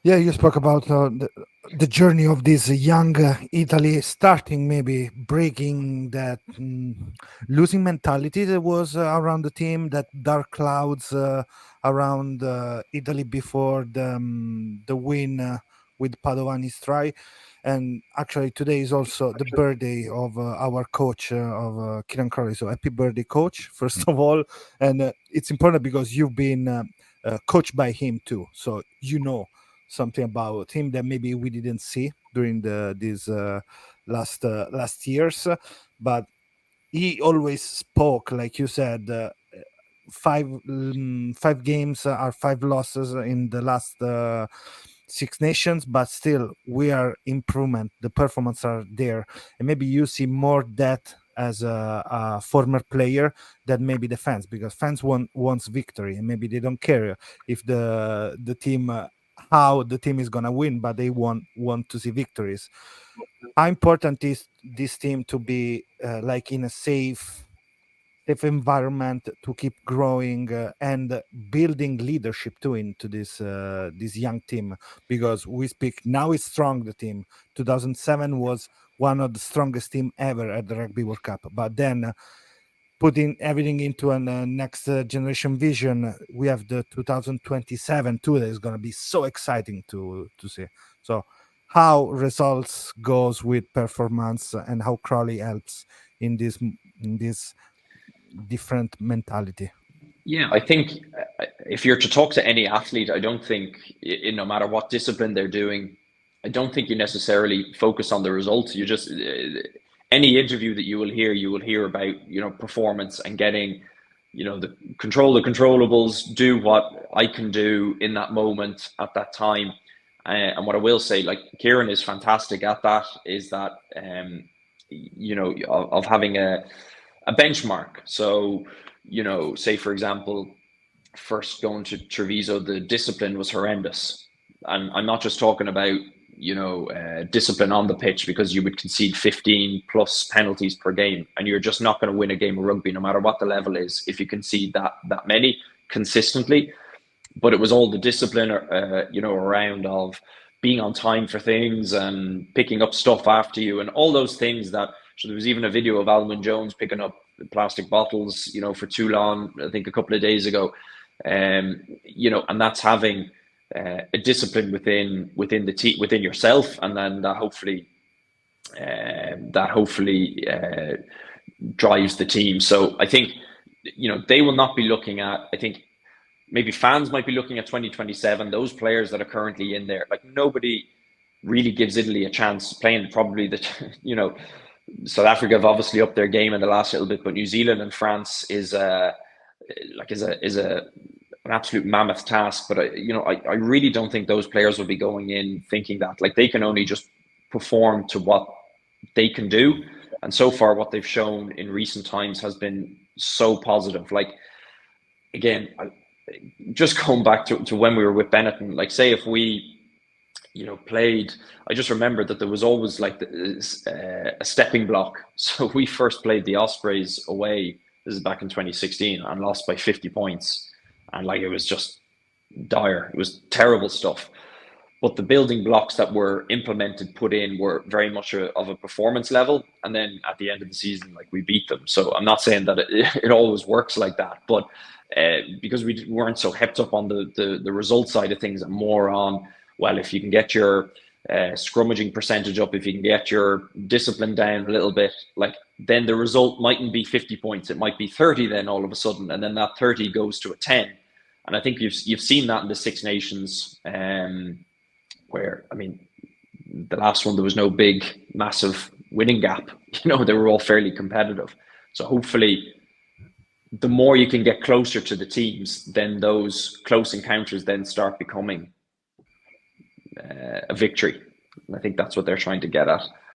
Yeah, you spoke about the journey of this young Italy, starting maybe breaking that losing mentality that was around the team, that dark clouds around Italy before the win with Padovani's try. And actually, today is also the birthday of our coach of Kieran Crowley. So happy birthday, coach! First of all, and it's important because you've been coached by him too, so you know something about him that maybe we didn't see during the these last years, but he always spoke like you said. Five games are five losses in the last Six Nations, but still we are improvement. The performance are there, and maybe you see more that as a former player than maybe the fans, because fans wants victory, and maybe they don't care if the team how the team is gonna win, but they want to see victories. How important is this team to be like in a safe environment to keep growing and building leadership too into this young team, because we speak now is strong. The team 2007 was one of the strongest team ever at the Rugby World Cup, but then putting everything into a next generation vision, we have the 2027 too that is going to be so exciting to see. So how results goes with performance and how Crowley helps in this different mentality. Yeah, I think if you're to talk to any athlete, I don't think, no matter what discipline they're doing, I don't think you necessarily focus on the results. You just, any interview that you will hear about, performance and getting, the control the controllables, do what I can do in that moment at that time. And what I will say, like Kieran is fantastic at that, is that, of having a benchmark. So, say for example, first going to Treviso, the discipline was horrendous. And I'm not just talking about, discipline on the pitch, because you would concede 15 plus penalties per game, and you're just not going to win a game of rugby, no matter what the level is, if you concede that many consistently. But it was all the discipline, around of being on time for things and picking up stuff after you and all those things that. So there was even a video of Alwyn Jones picking up plastic bottles, for too long, I think a couple of days ago. And that's having a discipline within the team, within yourself, and then that hopefully drives the team. So I think they will not be looking at. I think maybe fans might be looking at 2027. Those players that are currently in there, like nobody really gives Italy a chance playing. Probably South Africa have obviously upped their game in the last little bit, but New Zealand and France is an absolute mammoth task. But I really don't think those players will be going in thinking that, like, they can only just perform to what they can do. And so far, what they've shown in recent times has been so positive. Like, again, just going back to when we were with Benetton, like, say if we played, I just remember that there was always like a stepping block. So we first played the Ospreys away. This is back in 2016, and lost by 50 points. And like, it was just dire. It was terrible stuff. But the building blocks that were implemented, put in, were very much of a performance level. And then at the end of the season, like, we beat them. So I'm not saying that it always works like that, but because we weren't so hepped up on the result side of things, and more on, well, if you can get your scrummaging percentage up, if you can get your discipline down a little bit, like, then the result mightn't be 50 points. It might be 30 then all of a sudden. And then that 30 goes to a 10. And I think you've seen that in the Six Nations, where, I mean, the last one, there was no big, massive winning gap. They were all fairly competitive. So hopefully, the more you can get closer to the teams, then those close encounters then start becoming a victory. And I think that's what they're trying to get at.